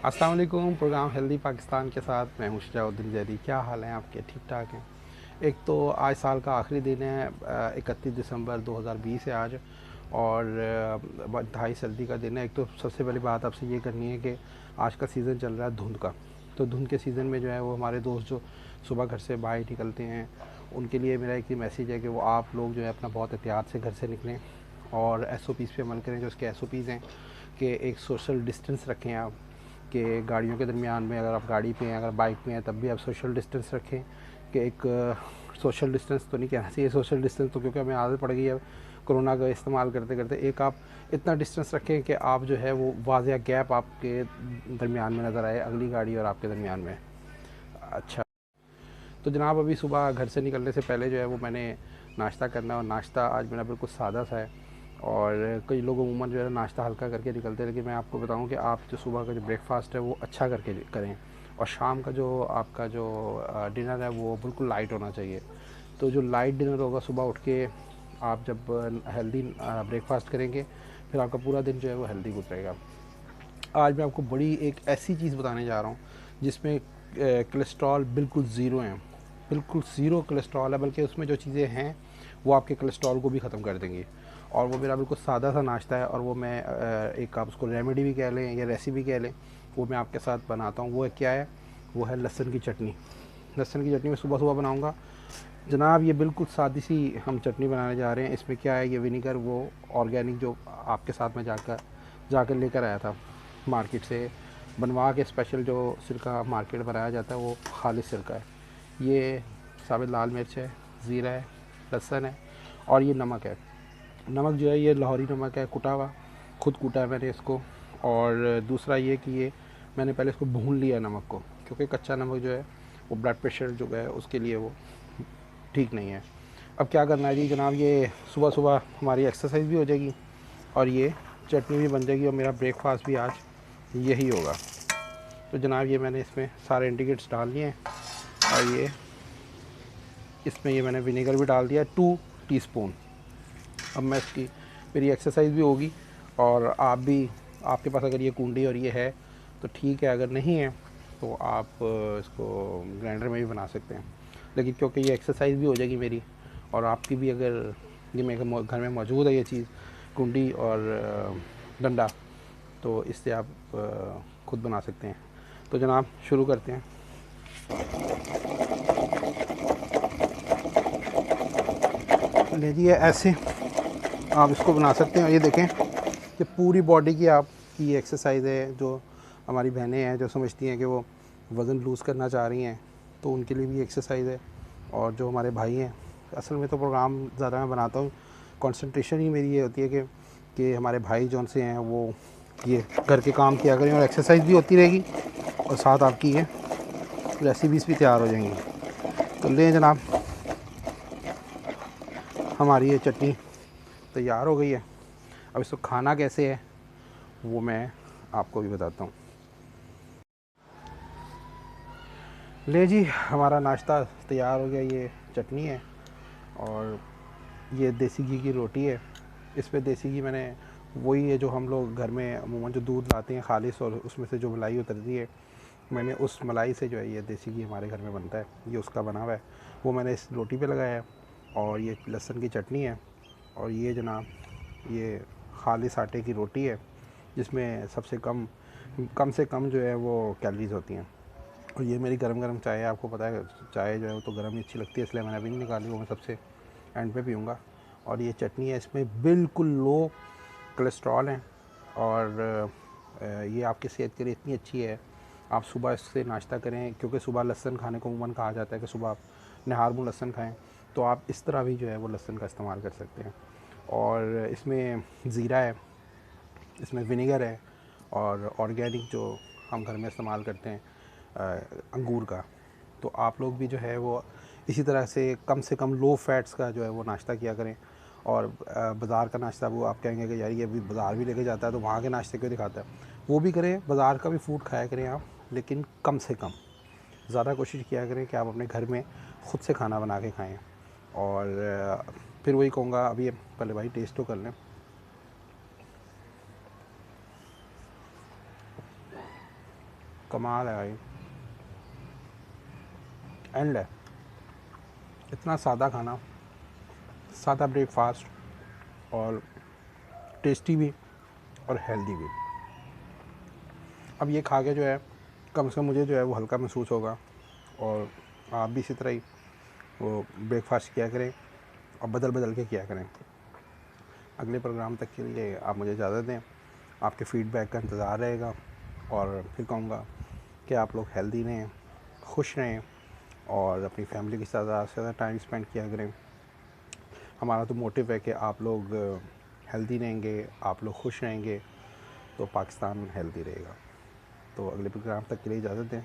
अस्सलाम वालेकुम। Programme healthy Pakistan के साथ मैं हूं शजाउद्दीन जैदी। क्या हाल हैं आपके? ठीक ठाक हैं? एक तो आज साल का आखिरी दिन है, 31 दिसंबर 2020 है आज। और इंतहाई सर्दी का दिन है। एक तो सबसे पहली बात आपसे ये करनी है कि आज का सीज़न चल रहा है धुंध का। तो धुंध के सीज़न में जो है वो हमारे दोस्त जो सुबह घर से बाहर निकलते हैं, उनके लिए मेरा एक ही मैसेज है कि वो आप लोग जो है अपना बहुत एहतियात से घर से निकलें और SOPs पे अमल करें। जो उसके SOPs हैं कि एक सोशल डिस्टेंस रखें आप, कि गाड़ियों के दरमियान में अगर आप गाड़ी पे हैं, अगर बाइक पे हैं, तब भी आप सोशल डिस्टेंस रखें। कि एक सोशल डिस्टेंस तो नहीं कहना चाहिए, सोशल डिस्टेंस तो क्योंकि हमें आदत पड़ गई है कोरोना का इस्तेमाल करते करते। एक आप इतना डिस्टेंस रखें कि आप जो है वो वाज़िया गैप आपके दरमियान में नज़र आए, अगली गाड़ी और आपके दरमियान में। अच्छा, तो जनाब अभी सुबह घर से निकलने से पहले जो है वो मैंने नाश्ता करना है, और नाश्ता आज मेरा बिल्कुल सादा सा है। और कई लोग अमूमन जो है नाश्ता हल्का करके निकलते हैं, लेकिन मैं आपको बताऊं कि आप जो सुबह का जो ब्रेकफास्ट है वो अच्छा करके करें, और शाम का जो आपका जो डिनर है वो बिल्कुल लाइट होना चाहिए। तो जो लाइट डिनर होगा, सुबह उठ के आप जब हेल्दी ब्रेकफास्ट करेंगे, फिर आपका पूरा दिन जो है वो हेल्दी गुजरेगा। आज मैं आपको बड़ी एक ऐसी चीज़ बताने जा रहा हूँ जिसमें कोलेस्ट्रॉल बिल्कुल ज़ीरो है, बिल्कुल ज़ीरो कोलेस्ट्रॉल है, बल्कि उसमें जो चीज़ें हैं वो आपके कोलेस्ट्रॉल को भी ख़त्म कर देंगी। और वो मेरा बिल्कुल सादा सा नाश्ता है, और वो मैं एक आप उसको रेमेडी भी कह लें या रेसिपी कह लें, वो मैं आपके साथ बनाता हूँ। वो क्या है? वो है लहसुन की चटनी। लहसुन की चटनी मैं सुबह सुबह बनाऊँगा जनाब। ये बिल्कुल सादी सी हम चटनी बनाने जा रहे हैं। इसमें क्या है, ये विनीगर वो ऑर्गेनिक जो आपके साथ में जाकर लेकर आया था मार्केट से, बनवा के स्पेशल जो सिरका मार्केट बनाया जाता है वो खालिश सिरका है। ये साबित लाल मिर्च है, ज़ीरा है, लहसुन है, और ये नमक है। नमक जो है ये लाहौरी नमक है, कुटा हुआ, खुद कूटा है मैंने इसको। और दूसरा ये कि ये मैंने पहले इसको भून लिया नमक को, क्योंकि कच्चा नमक जो है वो ब्लड प्रेशर जो है उसके लिए वो ठीक नहीं है। अब क्या करना है जी जनाब, ये सुबह सुबह हमारी एक्सरसाइज भी हो जाएगी और ये चटनी भी बन जाएगी, और मेरा ब्रेकफास्ट भी आज यही होगा। तो जनाब ये मैंने इसमें सारे इंग्रेडिएंट्स डाल लिए हैं, और ये इसमें ये मैंने विनेगर भी डाल दिया 2 टीस्पून। अब मैं इसकी मेरी एक्सरसाइज भी होगी, और आप भी, आपके पास अगर ये कुंडी और ये है तो ठीक है, अगर नहीं है तो आप इसको ग्राइंडर में भी बना सकते हैं। लेकिन क्योंकि ये एक्सरसाइज भी हो जाएगी मेरी, और आपकी भी, अगर ये मेरे घर में मौजूद है ये चीज़, कुंडी और डंडा, तो इससे आप खुद बना सकते हैं। तो जनाब शुरू करते हैं। लीजिए ऐसे आप इसको बना सकते हैं। ये देखें कि पूरी बॉडी की आपकी ये एक्सरसाइज है। जो हमारी बहनें हैं जो समझती हैं कि वो वज़न लूज़ करना चाह रही हैं, तो उनके लिए भी एक्सरसाइज है। और जो हमारे भाई हैं, असल में तो प्रोग्राम ज़्यादा मैं बनाता हूँ, कंसंट्रेशन ही मेरी ये होती है कि हमारे भाई जौन से हैं वो ये घर के काम किया करें, और एक्सरसाइज भी होती रहेगी, और साथ आपकी ये रेसिपीज़ भी तैयार हो जाएंगी। तो लें जनाब, हमारी ये चटनी तैयार हो गई है। अब इसको खाना कैसे है वो मैं आपको भी बताता हूँ। ले जी, हमारा नाश्ता तैयार हो गया। ये चटनी है, और ये देसी घी की रोटी है। इस पे देसी घी मैंने वही है जो हम लोग घर में अमूमन जो दूध लाते हैं खालिश, और उसमें से जो मलाई उतरती है, मैंने उस मलाई से जो है ये देसी घी हमारे घर में बनता है, ये उसका बना हुआ है, वो मैंने इस रोटी पे लगाया है। और ये लहसुन की चटनी है, और ये जनाब ये खालिश आटे की रोटी है, जिसमें सबसे कम से कम जो है वो कैलोरीज़ होती हैं। और ये मेरी गरम गरम चाय है। आपको पता है चाय जो है वो तो गर्म ही अच्छी लगती है, इसलिए मैंने अभी नहीं निकाली, वो मैं सबसे एंड पे पीऊँगा। और ये चटनी है, इसमें बिल्कुल लो कोलेस्ट्रॉल है, और ये आपकी सेहत के लिए इतनी अच्छी है। आप सुबह इससे नाश्ता करें, क्योंकि सुबह लहसुन खाने को अमूमन कहा जाता है कि सुबह आप निहार मुँह लहसुन खाएँ, तो आप इस तरह भी जो है वो लहसुन का इस्तेमाल कर सकते हैं। और इसमें ज़ीरा है, इसमें विनेगर है, और ऑर्गेनिक जो हम घर में इस्तेमाल करते हैं अंगूर का। तो आप लोग भी जो है वो इसी तरह से कम लो फैट्स का जो है वो नाश्ता किया करें। और बाज़ार का नाश्ता, वो आप कहेंगे कि यार ये अभी बाज़ार भी लेके जाता है तो वहाँ के नाश्ते क्यों दिखाता है, वो भी करें, बाज़ार का भी फूड खाया करें आप, लेकिन कम से कम। ज़्यादा कोशिश किया करें कि आप अपने घर में ख़ुद से खाना बना के खाएँ। और फिर वही कहूँगा, अभी पहले भाई टेस्ट तो कर लें। कमाल है भाई, एंड है। इतना सादा खाना, सादा ब्रेकफास्ट, और टेस्टी भी और हेल्दी भी। अब ये खा के जो है कम से कम मुझे जो है वो हल्का महसूस होगा, और आप भी इसी तरह ही वो ब्रेकफास्ट किया करें और बदल बदल के किया करें। अगले प्रोग्राम तक के लिए आप मुझे इजाज़त दें, आपके फ़ीडबैक का इंतज़ार रहेगा, और फिर कहूँगा कि आप लोग हेल्दी रहें, खुश रहें, और अपनी फैमिली के साथ ज़्यादा से ज़्यादा टाइम स्पेंड किया करें। हमारा तो मोटिव है कि आप लोग हेल्दी रहेंगे, आप लोग खुश रहेंगे, तो पाकिस्तान हेल्दी रहेगा। तो अगले प्रोग्राम तक के लिए इजाज़त दें।